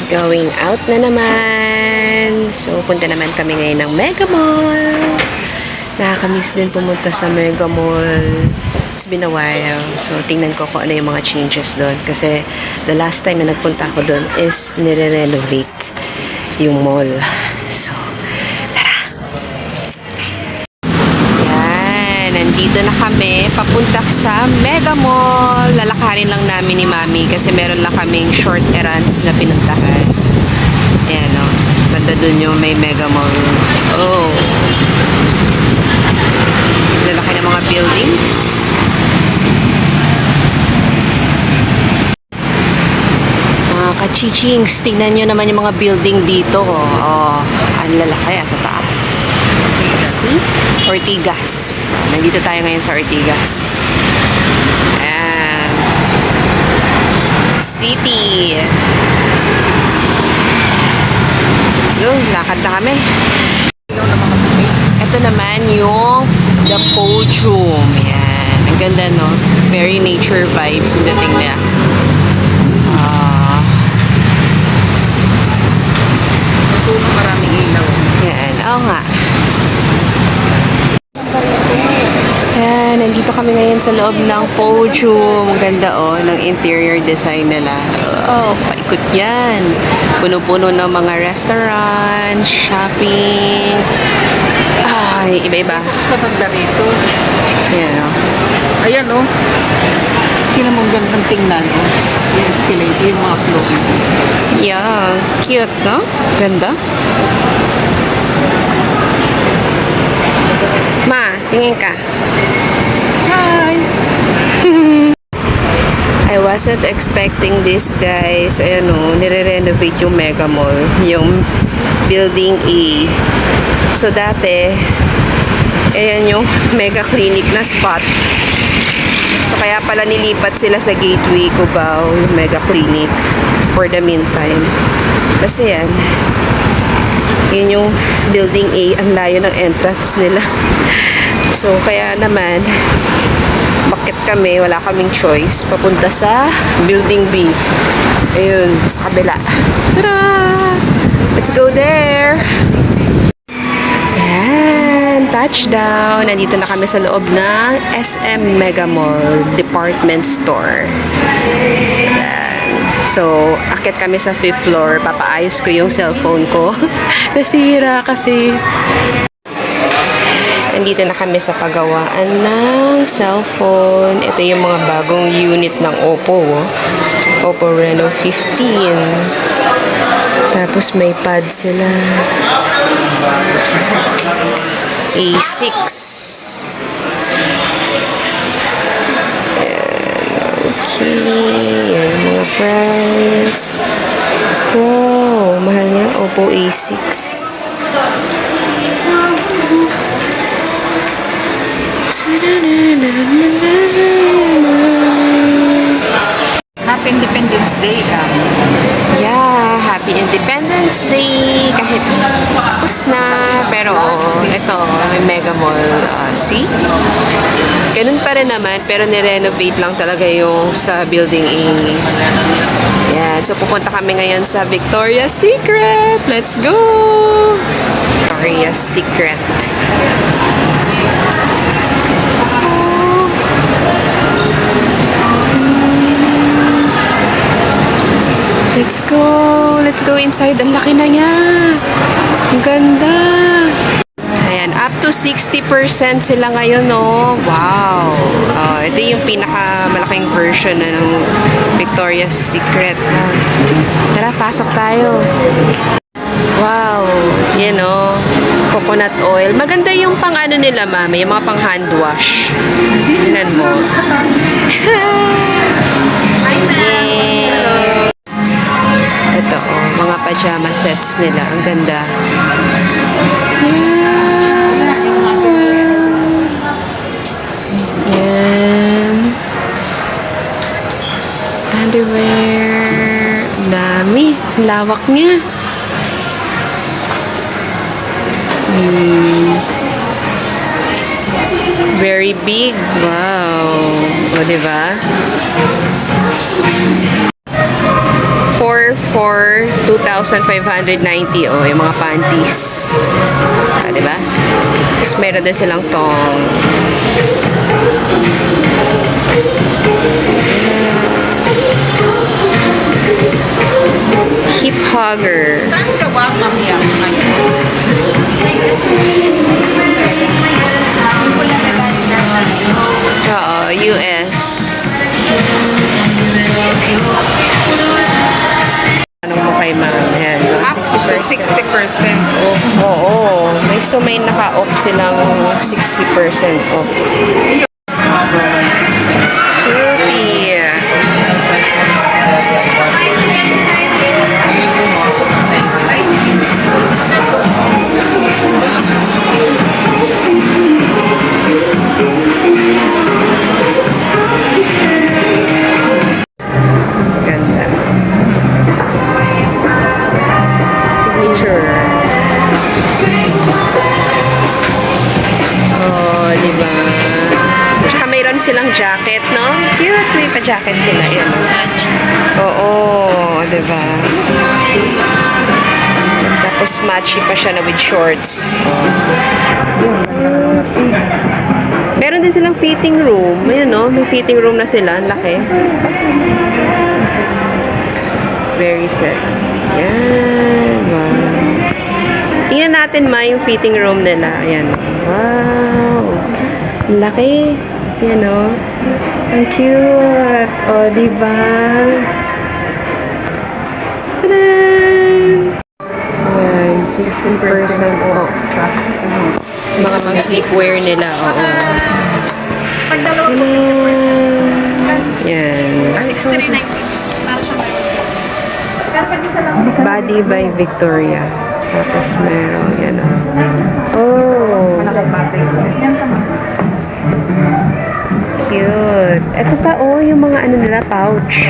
Going out na naman. So, punta naman kami ngayon ng Mega Mall. Nakakamiss din pumunta sa Mega Mall. It's been a while. So, tingnan ko kung ano yung mga changes doon. Kasi, the last time na nagpunta ako doon is nire-renovate yung mall. So, tara! Yan. Nandito na kami. Papunta sa Mega Mall. Lalakarin lang namin ni Mami kasi meron lang kaming short errands na pinuntahan. Ayan o. Banda dun yung may Mega Mall. Oh. Lalaki ng mga buildings. Mga kachichings, tingnan nyo naman yung mga building dito. Oh, ang lalaki at tataas. See? Ortigas. Nandito tayo ngayon sa Ortigas. Ayan. City. Let's go. Lakad na kami. Ito naman yung The Podium. Yan. Ang ganda, no? Very nature vibes yung dating na. Maraming ilaw. Yan. Oo nga. Yan. Nandito kami ngayon sa loob ng Podium. Ang ganda, oh. Ng interior design nila. Oh, paikot yan. Puno-puno ng mga restaurant, shopping. Ay, iba-iba. Sa banda rito. Ayan, o. Ayan, oh. Tingnan mo, gandang tingnan, oh. Yung escalator, yung mga floor. Yeah, cute, no? Ganda. Ma, tingin ka. Hi! I wasn't expecting this, guys. Ayan, o. Nire-renovate yung Mega Mall. Yung Building A. So, dati, ayan yung Mega Clinic na spot. So, kaya pala nilipat sila sa Gateway Cubao, yung Mega Clinic, for the meantime. Kasi yan, yun yung Building A, ang layo ng entrance nila. So, kaya naman, bakit kami, wala kaming choice, papunta sa Building B. Ayun, sa kabila. Tara! Let's go there! Touchdown! Nandito na kami sa loob ng SM Mega Mall Department Store. So, akit kami sa 5th floor. Papaayos ko yung cellphone ko. Nasira kasi. Nandito na kami sa pagawaan ng cellphone. Ito yung mga bagong unit ng Oppo. Oppo Reno 15. Tapos may pad sila. A6. Okay. Yan yung mga price. Wow. Mahal nga. Oppo A6. Happy Independence Day, Yeah. Happy Independence Day. Kahit tapos na. Pero, ito, may Mega Mall. See? Ganun pa rin naman, pero nirenovate lang talaga yung sa Building A. Yan. So, pupunta kami ngayon sa Victoria's Secret. Let's go! Victoria's Secret. Let's go! Let's go inside. Ang laki na niya. Ang ganda. Ayan, up to 60% sila ngayon, no? Wow! Ito yung pinakamalaking version ng Victoria's Secret. Tara, pasok tayo. Wow! Yan, no? Coconut oil. Maganda yung pang ano nila, mami. Yung mga pang hand wash. Tingnan mo. Yeah. Ito, oh, mga pajama sets nila. Ang ganda. Yan. Underwear. Dami. Lawak niya. Very big. Wow. O, diba? For for 2,590. Oh, yung mga panties. Ah, diba? Tapos meron din silang tong. Hip hugger. Saan ka ba mamaya ngayon? Oo, US. Anong mo kay ma'am? Ayan, Up to 60%. 60%. Oo, may naka-off silang 60% off. Fruity. Ganda. Signature. Oh, di ba? Tsaka mayroon silang jacket, no? Cute, may pa-jacket sila. Yan. Oo, di ba? Tapos matchy pa siya na with shorts. Oh. Meron din silang fitting room. Ayan, no? May fitting room na sila. Ang laki. Very sexy. Yan. Wow. Tingnan natin yung fitting room nila. Ayan. Wow. Ang laki. Yan, no? Ang cute. O, diba? Tadan! Ayan. 15% off. Mga pang sleepwear nila. Oo. Tadan! Yan. Body by Victoria. Tapos meron, yan o. Oh. Cute. Ito pa, oh, yung mga ano nila, pouch.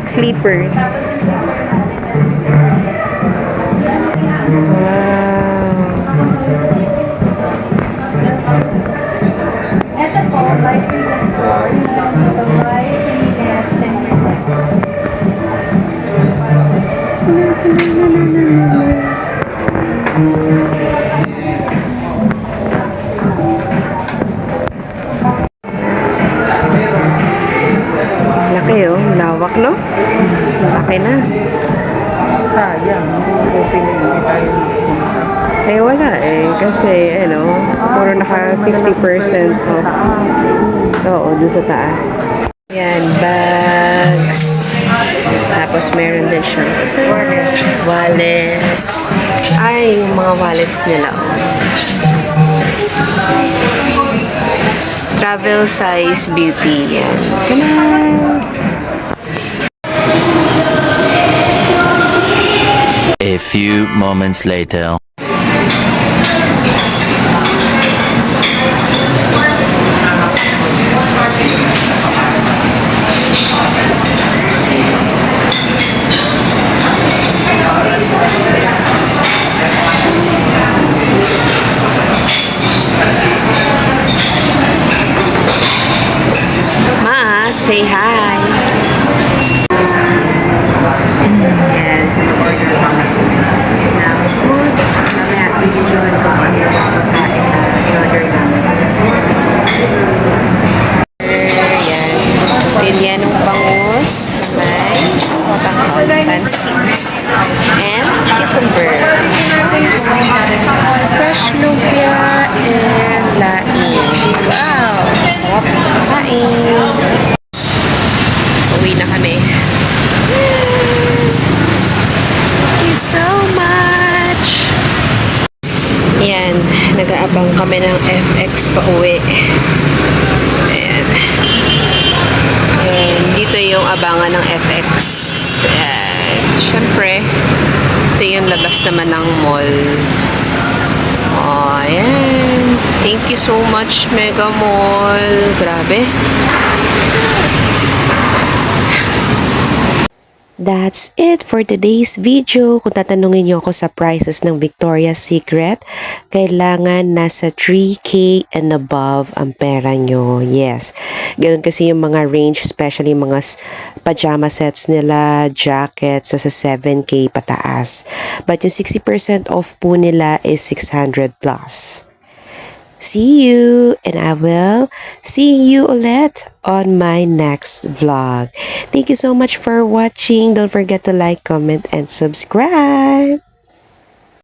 Sleepers. Wow. Ito po, by 3 ito by less 10%. Laki oh, lawak no? Laki na. Sayang. Open hindi tayo nakapunta. Eh wala eh, kasi ano, puro naka 50% off. Oo, dun sa taas. Yan, bags. Tapos meron din siyang wallet. Ay, yung mga wallets nila. Oh. Travel size beauty. Yan. Tanan! A few moments later. Ma, say hi. Yan, so order kami ng food. Mamaya, bibidyohan ko kung ano yung mga pagkain na in-order namin. Yan. Bilyan ng bangus, kamay, sotakon, pansits, and cucumber. Fresh lumpia and laing. Wow! Sarap kain. Uwi na kami. Thank you so much! Yan, nag-aabang kami ng FX pa uwi. Ayan. And dito yung abangan ng FX. Ayan. Siyempre, ito yung labas naman ng mall. Oh, ayan. Thank you so much, Mega Mall. Grabe. That's it for today's video. Kung tatanungin niyo ako sa prices ng Victoria's Secret, kailangan nasa 3K and above ang pera nyo. Yes. Ganun kasi yung mga range, especially mga pajama sets nila, jackets, sa 7K pataas. But yung 60% off po nila is 600 plus. See you, and I will see you ulit on my next vlog. Thank you so much for watching. Don't forget to like, comment, and subscribe.